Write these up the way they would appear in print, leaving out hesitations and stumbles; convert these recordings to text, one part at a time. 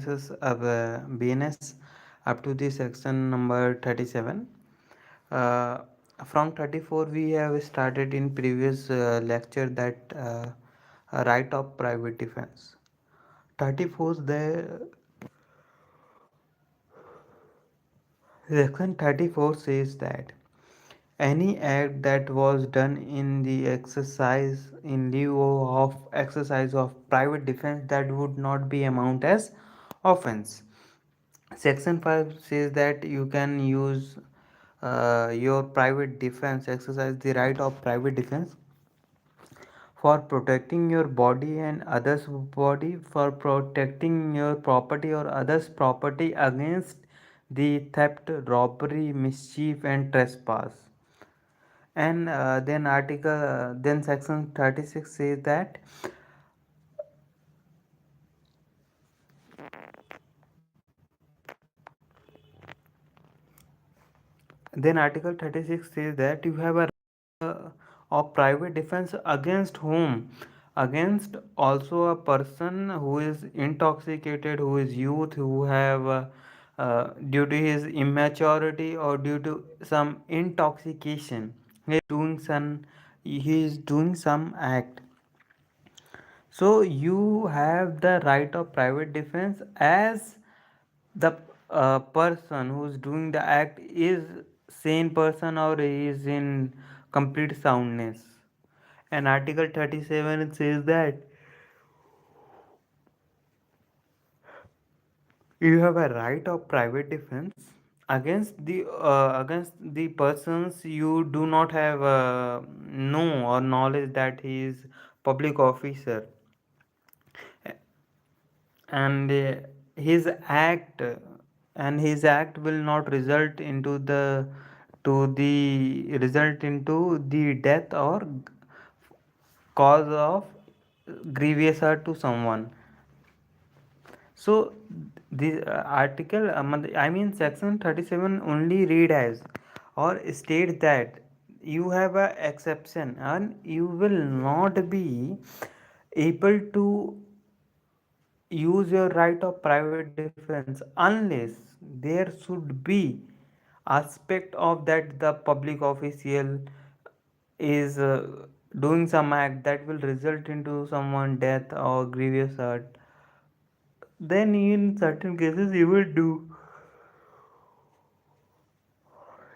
analysis of BNS up to the section number 37. Uh, from 34 we have started in previous lecture that right of private defense. 34 the section 34 says that any act that was done in the exercise in lieu of exercise of private defense that would not be amount as offense. Section 5 says that you can use your private defense, exercise the right of private defense for protecting your body and others body, for protecting your property or others property against the theft, robbery, mischief and trespass. And then section 36 says that then article 36 says that you have a of private defense against whom, against also a person who is intoxicated, who is youth, who have due to his immaturity or due to some intoxication he is doing some act. So you have the right of private defense as the person who is doing the act is sane person or is in complete soundness. And article 37 says that you have a right of private defense against the persons you do not have know or knowledge that he is public officer, and his act will not result into the death or cause of grievous hurt to someone. So the article I mean section 37 only read as or state that you have a exception and you will not be able to use your right of private defense unless there should be aspect of that the public official is doing some act that will result into someone death or grievous hurt. Then in certain cases you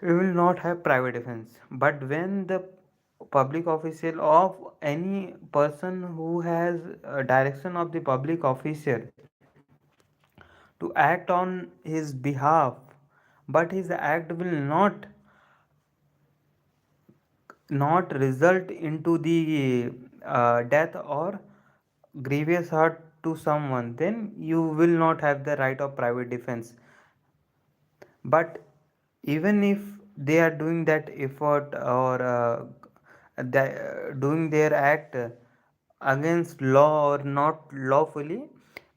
will not have private defense. But when the public official of any person who has a direction of the public official to act on his behalf, but his act will not result into the death or grievous hurt to someone, then you will not have the right of private defense. But even if they are doing that effort or doing their act against law or not lawfully,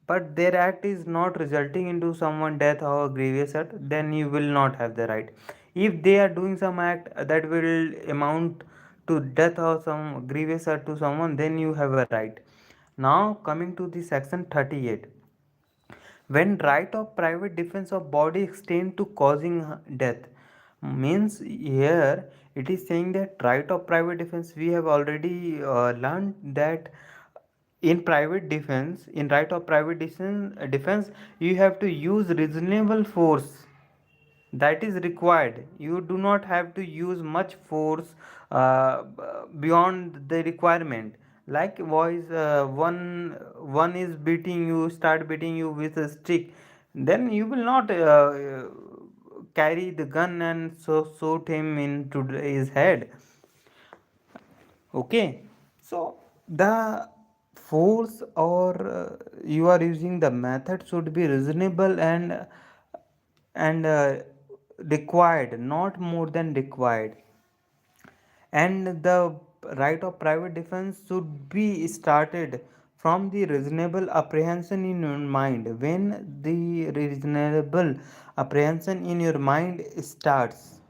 but their act is not resulting into someone death or grievous hurt, then you will not have the right. If they are doing some act that will amount to death or some grievous hurt to someone, then you have a right. Now coming to the section 38, when right of private defense of body extend to causing death, means here it is saying that right of private defense we have already learned that in right of private defense you have to use reasonable force that is required. You do not have to use much force beyond the requirement. Like boys, one is beating you, start beating you with a stick, then you will not carry the gun and so shoot him into his head. Okay, so the force or you are using the method should be reasonable and required, not more than required. And the right of private defense should be started from the reasonable apprehension in your mind. When the reasonable apprehension in your mind starts,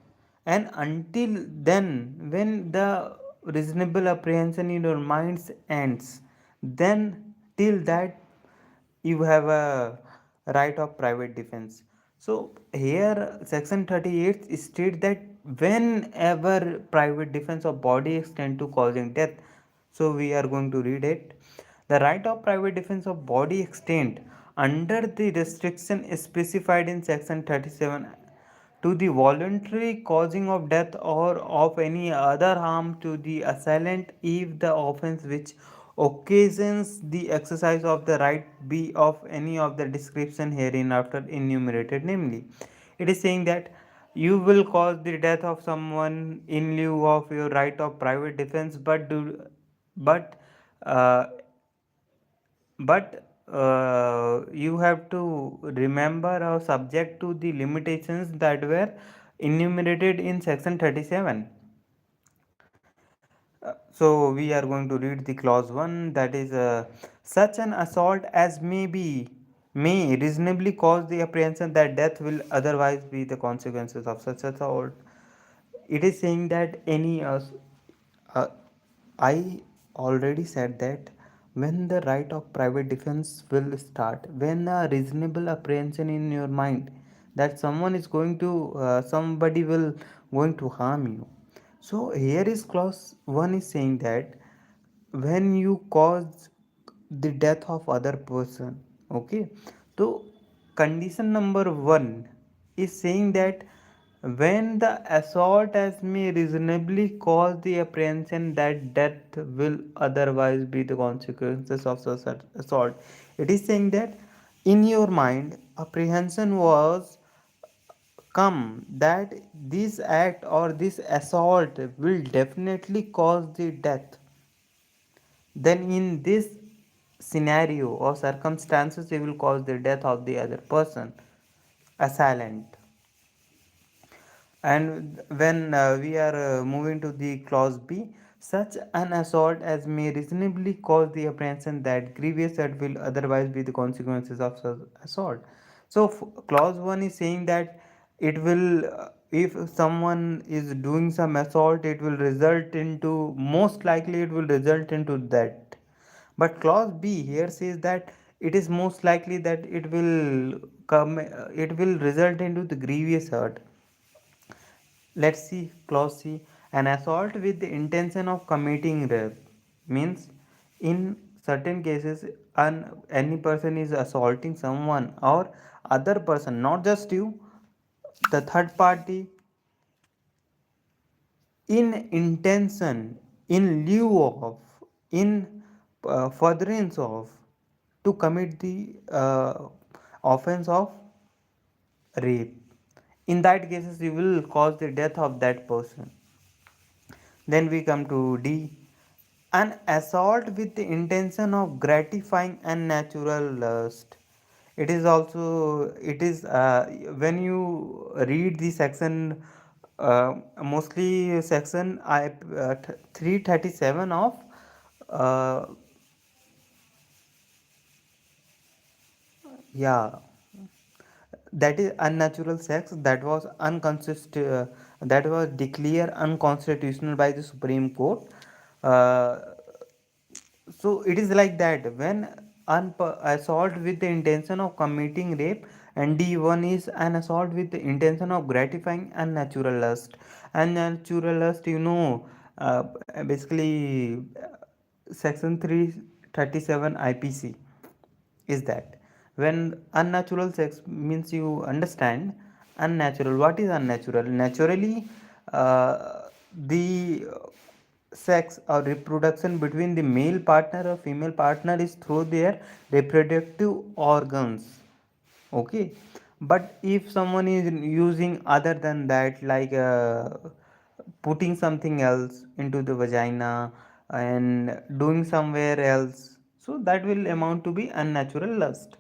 and until then when the reasonable apprehension in your mind ends, then till that you have a right of private defense. So here section 38 states that whenever private defense of body extend to causing death, so we are going to read it. The right of private defense of body extend under the restriction specified in section 37 to the voluntary causing of death or of any other harm to the assailant if the offense which occasions the exercise of the right be of any of the description herein after enumerated, namely it is saying that you will cause the death of someone in lieu of your right of private defense, but uh, you have to remember or subject to the limitations that were enumerated in section 37. So we are going to read the clause 1, that is such an assault as may reasonably cause the apprehension that death will otherwise be the consequences of such assault. It is saying that any uh, I already said that when the right of private defense will start, when a reasonable apprehension in your mind that someone is going to somebody will going to harm you. So here is clause 1 is saying that when you cause the death of other person, okay, so condition number 1 is saying that when the assault as may reasonably cause the apprehension that death will otherwise be the consequences of such assault, it is saying that in your mind apprehension was come that this act or this assault will definitely cause the death, then in this scenario or circumstances it will cause the death of the other person, assailant. And when we are moving to the clause B, such an assault as may reasonably cause the apprehension that grievous hurt will otherwise be the consequences of such assault. So, clause 1 is saying that it will, if someone is doing some assault, it will result into, most likely, it will result into that. But clause B here says that it is most likely that it will come, it will result into the grievous hurt. Let's see clause C. An assault with the intention of committing rape means in certain cases any person is assaulting someone or other person, not just you, the third party, in intention, in lieu of, in furtherance of, to commit the offense of rape. In that cases you will cause the death of that person. Then we come to D. An assault with the intention of gratifying unnatural lust. It is also, it is when you read the section, mostly section 337 of uh, yeah, that is unnatural sex, that was that was declared unconstitutional by the Supreme Court. uh, so it is like that when assault with the intention of committing rape, and D1 is an assault with the intention of gratifying unnatural lust. Unnatural lust, basically section 337 IPC is that when unnatural sex means, you understand unnatural, what is unnatural? Naturally, the sex or reproduction between the male partner or female partner is through their reproductive organs, okay. But if someone is using other than that, like putting something else into the vagina and doing somewhere else, so that will amount to be unnatural lust.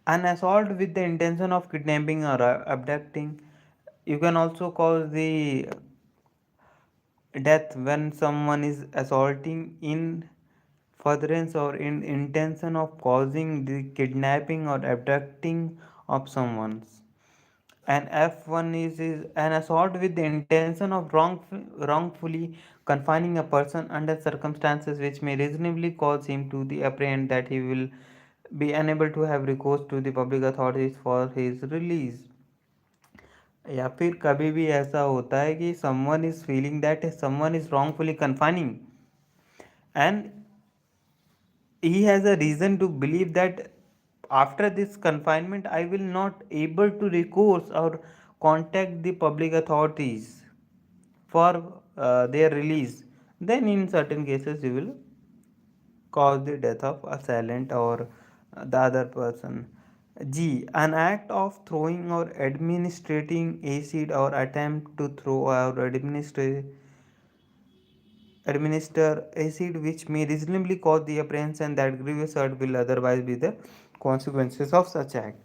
An assault with the intention of kidnapping or abducting, you can also cause the death when someone is assaulting in furtherance or in intention of causing the kidnapping or abducting of someone. and F1 is an assault with the intention of wrongfully confining a person under circumstances which may reasonably cause him to the apprehend that he will be unable to have recourse to the public authorities for his release. या फिर कभी भी ऐसा होता है कि someone is feeling that someone is wrongfully confining and he has a reason to believe that after this confinement I will not able to recourse or contact the public authorities for their release. Then in certain cases you will cause the death of assailant or the other person. G. An act of throwing or administrating acid or attempt to throw or administer acid which may reasonably cause the apprehension that grievous hurt will otherwise be the consequences of such act.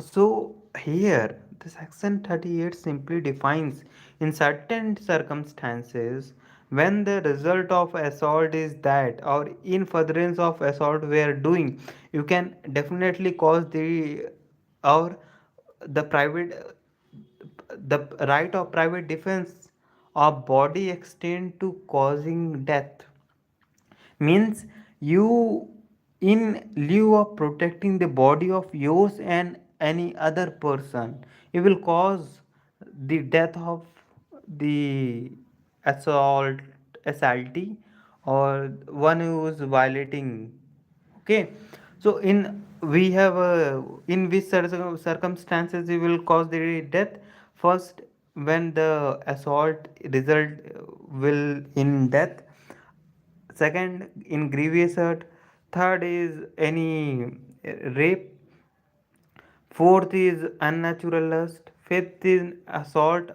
So here the section 38 simply defines in certain circumstances when the result of assault is that or in furtherance of assault we are doing, you can definitely cause the or the private the right of private defense of body extend to causing death. Means you, in lieu of protecting the body of yours and any other person, you will cause the death of the assault assaultee or one who is violating. Okay, so in we have in which circumstances you will cause the death. First, when the assault result will in death. Second, in grievous hurt. Third is any rape. Fourth is unnatural lust. Fifth is assault,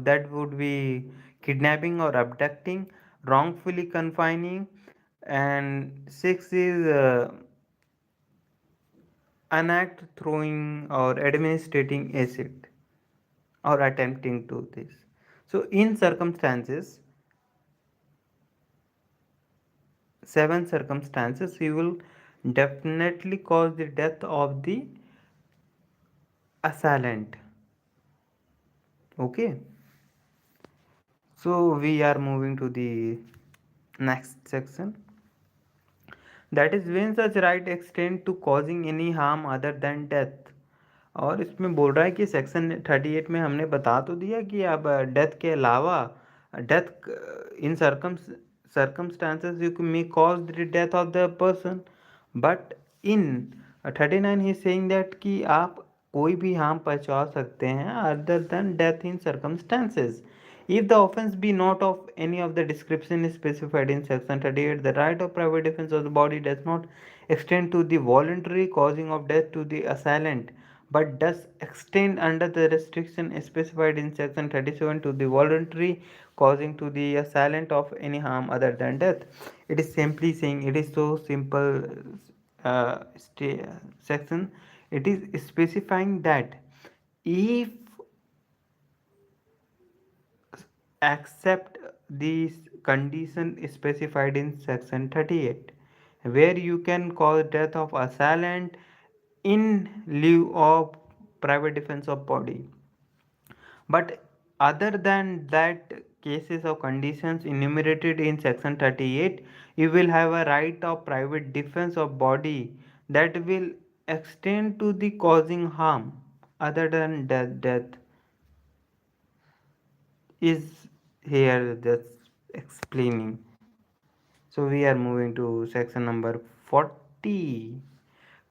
that would be kidnapping or abducting, wrongfully confining. And sixth is an act throwing or administrating acid or attempting to this. So in circumstances, seven circumstances, you will definitely cause the death of the assailant. Okay, so we are moving to the next section, that is when such right extend to causing any harm other than death. और इसमें बोल रहा है कि section 38 में हमने बता तो दिया कि अब डेथ के अलावा death in circumstances you may cause the death of the person, but in 39 he is saying that कि आप कोई भी हार्म पहुंचा सकते हैं other than death in circumstances. If the offense be not of any of the description specified in section 38, the right of private defense of the body does not extend to the voluntary causing of death to the assailant, but does extend under the restriction specified in section 37 to the voluntary causing to the assailant of any harm other than death. It is simply saying, it is so simple section. It is specifying that if accept these condition specified in section 38 where you can cause death of assailant in lieu of private defense of body, but other than that cases or conditions enumerated in section 38, you will have a right of private defense of body that will extend to the causing harm other than death is here just explaining. So we are moving to section number 40.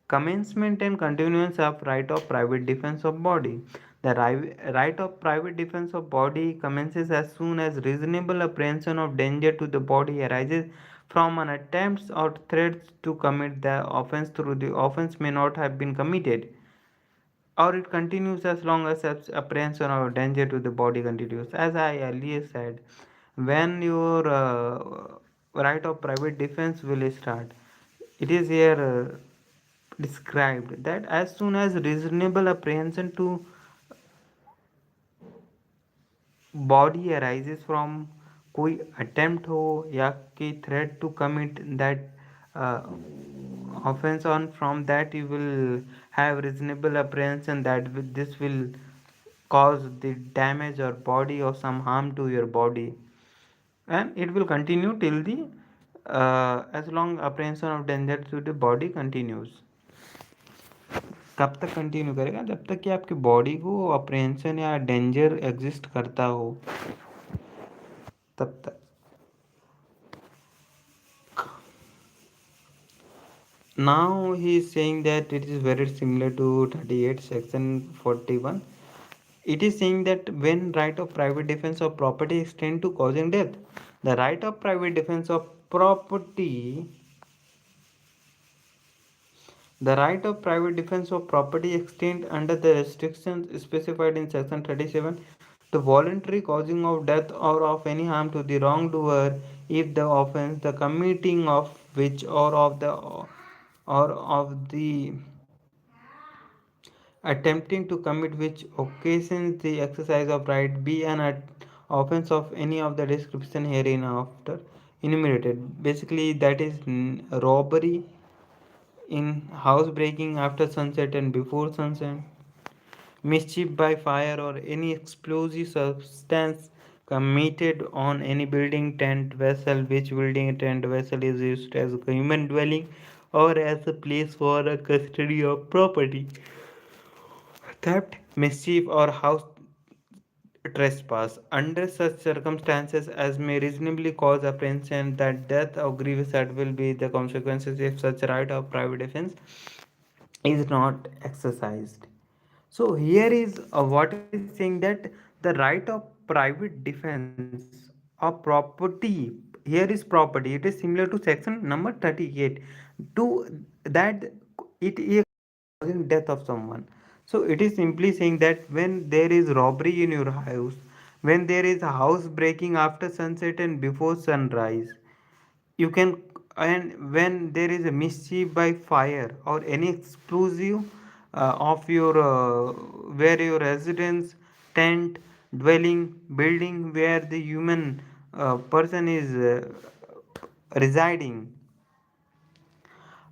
Commencement and continuance of right of private defense of body. The right of private defense of body commences as soon as reasonable apprehension of danger to the body arises from an attempt or threats to commit the offense through the offense may not have been committed, or it continues as long as apprehension of danger to the body continues. As I earlier said, when your right of private defense will start, it is here described that as soon as reasonable apprehension to body arises from कोई attempt हो या कि threat to commit that offense on from that you will have reasonable apprehension that this will cause the damage or body or some harm to your body, and it will continue till the as long apprehension of danger to the body continues. कब तक continue करेगा? जब तक कि आपकी body को अप्रहेंशन या danger exist करता हो, तब तक. Now he is saying that it is very similar to 38 section 41. It is saying that when right of private defense of property extend to causing death, the right of private defense of property, the right of private defense of property extend under the restrictions specified in section 37 to voluntary causing of death or of any harm to the wrongdoer if the offense the committing of which or of the attempting to commit which occasions the exercise of right be an offense of any of the description herein after enumerated. Basically that is robbery, in housebreaking after sunset and before sunset, mischief by fire or any explosive substance committed on any building, tent, vessel, which building, tent, vessel is used as a human dwelling or as a place for a custody of property, theft, mischief, or house trespass under such circumstances as may reasonably cause apprehension that death or grievous hurt will be the consequences if such right of private defense is not exercised. So here is what is saying that the right of private defense of property, here is property, it is similar to section number 38 to that it is causing death of someone. So it is simply saying that when there is robbery in your house, when there is a house breaking after sunset and before sunrise, you can, and when there is a mischief by fire or any explosive of your where your residence, tent, dwelling, building where the human person is residing.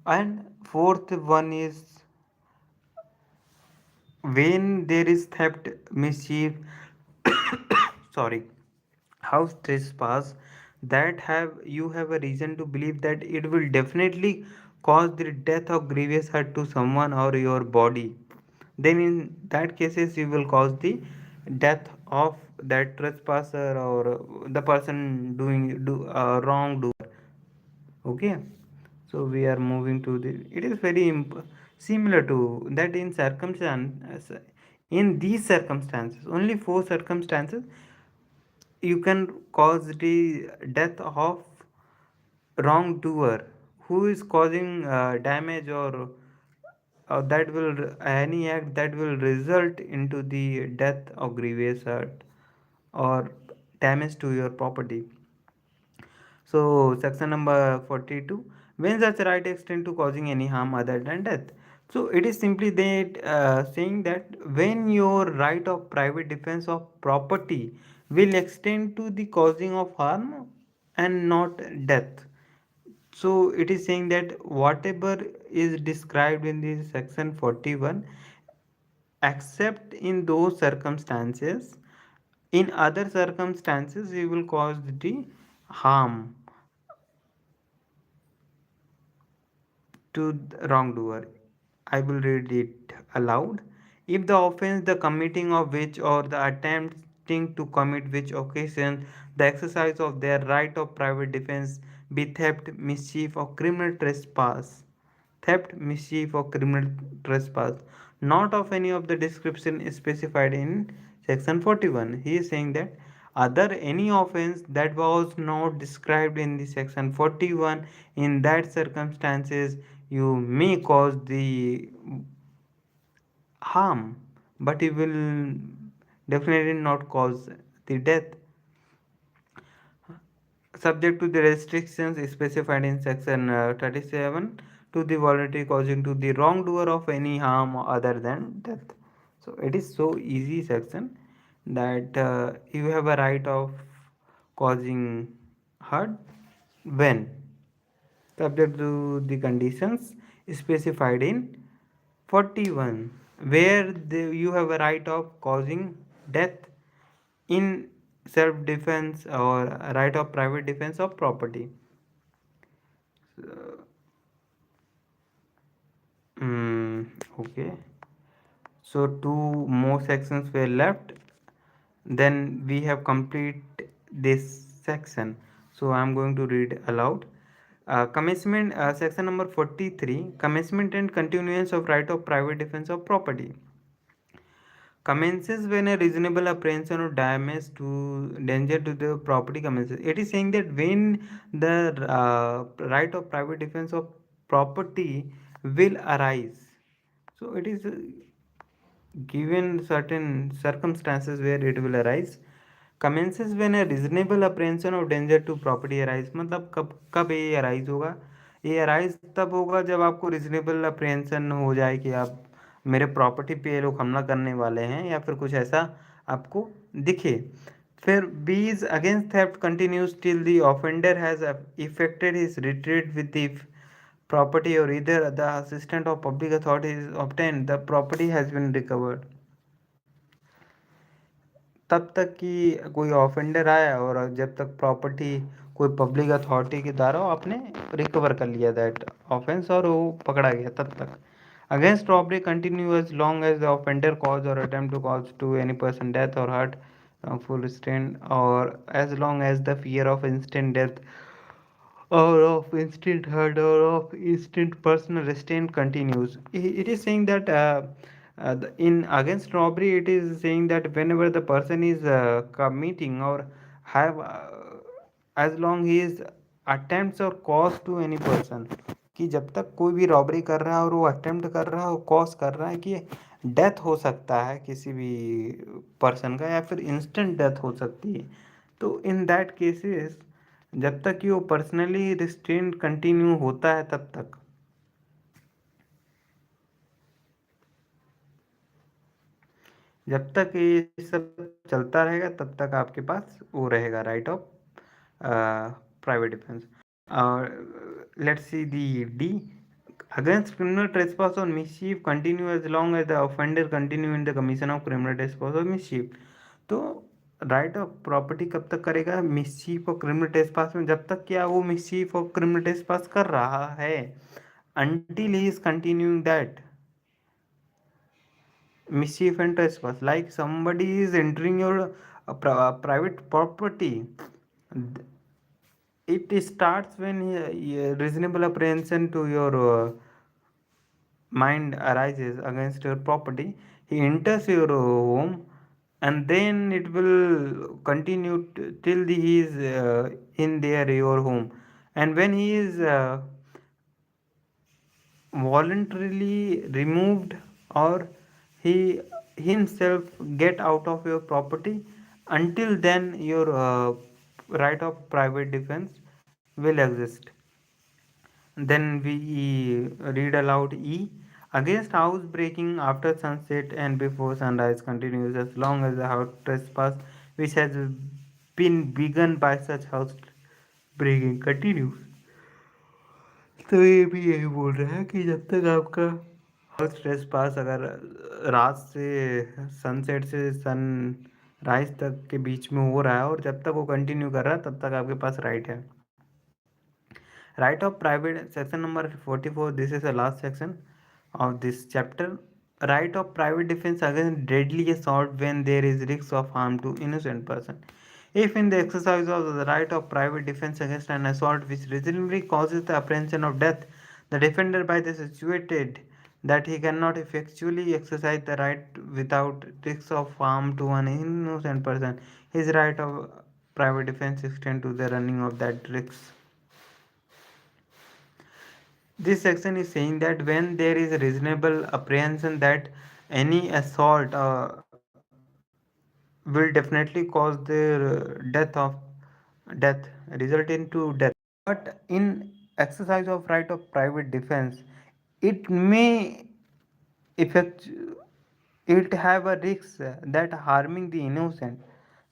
And fourth one is when there is theft, mischief, sorry, house trespass, that have you have a reason to believe that it will definitely cause the death or grievous hurt to someone or your body, then in that cases you will cause the death of that trespasser or the person doing wrongdoer. Okay, so we are moving to the, it is very similar to that in circumstance, in these circumstances, only four circumstances you can cause the death of wrongdoer who is causing damage or that will any act that will result into the death or grievous hurt or damage to your property. So, section number 42, when such right extend to causing any harm other than death. So, it is simply that saying that when your right of private defense of property will extend to the causing of harm and not death. So, it is saying that whatever is described in the section 41, except in those circumstances, in other circumstances, you will cause the harm to the wrongdoer. I will read it aloud. If the offense, the committing of which, or the attempting to commit which occasion the exercise of their right of private defense be theft, mischief, or criminal trespass, theft, mischief, or criminal trespass, not of any of the description specified in section 41. He is saying that other any offense that was not described in the section 41, in that circumstances you may cause the harm, but it will definitely not cause the death, subject to the restrictions specified in section 37 to the voluntary causing to the wrongdoer of any harm other than death. So it is so easy section that you have a right of causing hurt when subject to the conditions specified in 41, where you have a right of causing death in self defense or a right of private defense of property. Mm, okay, so two more sections were left, then we have complete this section. So I'm going to read aloud. Commencement, section number 43, commencement and continuance of right of private defense of property commences when a reasonable apprehension of damage to danger to the property commences. It is saying that when the right of private defense of property will arise. So it is given certain circumstances where it will arise. Commences when a reasonable apprehension of danger to property arise. मतलब कब कब ये arise होगा? ये arise तब होगा जब आपको रिजनेबल अप्रिहेंशन हो जाए कि आप मेरे प्रॉपर्टी पे ये लोग हमला करने वाले हैं या फिर कुछ ऐसा आपको दिखे. फिर B is against theft continues till the offender has effected his retreat with the property or either the assistant of public authority is obtained, the property has been recovered. तब तक कि कोई ऑफेंडर आया और जब तक प्रॉपर्टी कोई public authority के द्वारा आपने रिकवर कर लिया दैट ऑफेंस और वो पकड़ा गया तब तक. Against robbery continue as long as the offender cause or attempt to cause to any person death or hurt full stain or as long as the fear of instant death or of instant hurt or of instant personal restraint continues. It is saying that in against robbery, it is saying that whenever the person is committing or have as long he is attempts or cause to any person, कि जब तक कोई भी robbery कर रहा है और वो अटेम्प्ट कर रहा है और कॉज कर रहा है कि डेथ हो सकता है किसी भी पर्सन का या फिर इंस्टेंट डेथ हो सकती है. तो इन दैट केसेस जब तक कि वो पर्सनली रिस्ट्रेंट कंटिन्यू होता है तब तक जब तक ये सब चलता रहेगा तब तक आपके पास वो रहेगा right of private defence. Let's see the D against criminal trespass or mischief continue as long as the offender continue in the commission of criminal trespass or mischief. तो राइट ऑफ प्रॉपर्टी कब तक करेगा? Mischief और criminal trespass में जब तक क्या वो मिसचीफ और क्रिमिनल ट्रेसपास कर रहा है until he is continuing that mischief and trespass. Like somebody is entering your private property, it starts when reasonable apprehension to your mind arises against your property. He enters your home and then it will continue till he is in there your home. And when he is voluntarily removed or he himself get out of your property, until then your right of private defense will exist. Then we read aloud E. Against house breaking after sunset and before sunrise continues as long as the house trespass which has been begun by such house breaking continues. तो ये भी यही बोल रहा है कि जब तक आपका हाउस ट्रेसपास अगर रात से सनसेट से सन राइज तक के बीच में हो रहा है और जब तक वो कंटिन्यू कर रहा है तब तक आपके पास राइट है. Right of private, section number 44, this is the last section of this chapter. Right of private defense against deadly assault when there is risk of harm to innocent person. If in the exercise of the right of private defense against an assault which reasonably causes the apprehension of death, the defender by the situated that he cannot effectually exercise the right without risk of harm to an innocent person, his right of private defense extend to the running of that risk. This section is saying that when there is a reasonable apprehension that any assault will definitely cause the death result into death, but in exercise of right of private defense it may effect it have a risk that harming the innocent.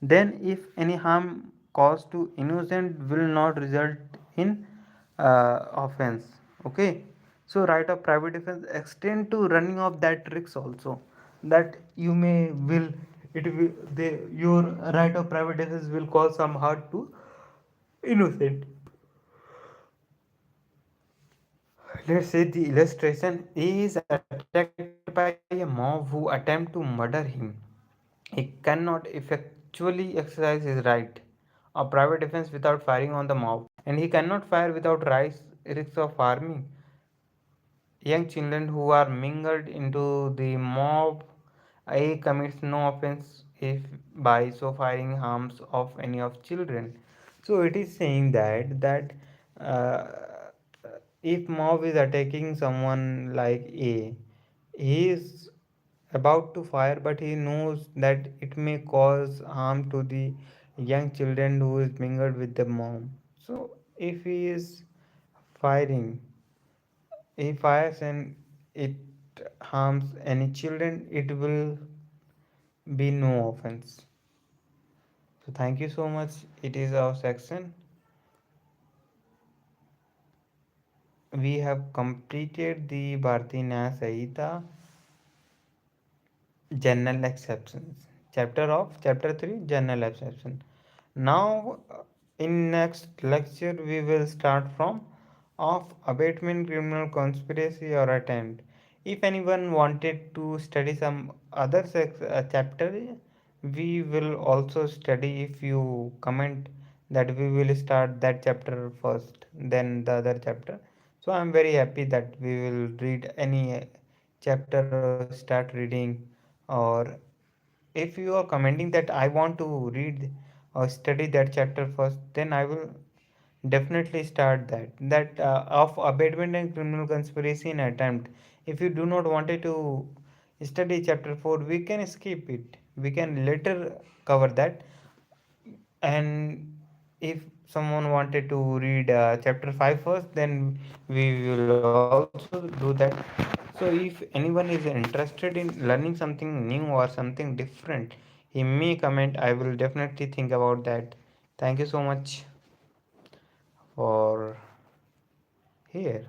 Then if any harm caused to innocent will not result in offense. Okay, so right of private defense extend to running of that risks also, that you may will it will they your right of private defense will cause some hurt to innocent. Let's say the illustration: A is attacked by a mob who attempt to murder him. He cannot effectually exercise his right of private defense without firing on the mob, and he cannot fire without risk of harming young children who are mingled into the mob. A commits no offense if by so firing harms of any of children. So it is saying that uh, if mob is attacking someone like A, he is about to fire, but he knows that it may cause harm to the young children who is mingled with the mob. So if he is firing, he fires and it harms any children, it will be no offense. So thank you so much. It is our section. We have completed the Bharati Nyaya Samhita general exceptions, chapter 3 general exception. Now in next lecture we will start from of abatement, criminal conspiracy or attempt. If anyone wanted to study some other chapter, we will also study. If you comment that we will start that chapter first, then the other chapter. So I'm very happy that we will read any chapter or start reading. Or if you are commenting that I want to read or study that chapter first, then I will definitely start that of abatement and criminal conspiracy in attempt. If you do not wanted to study chapter 4, we can skip it, we can later cover that. And if someone wanted to read chapter 5 first, then we will also do that. So if anyone is interested in learning something new or something different, he may comment. I will definitely think about that. Thank you so much for here.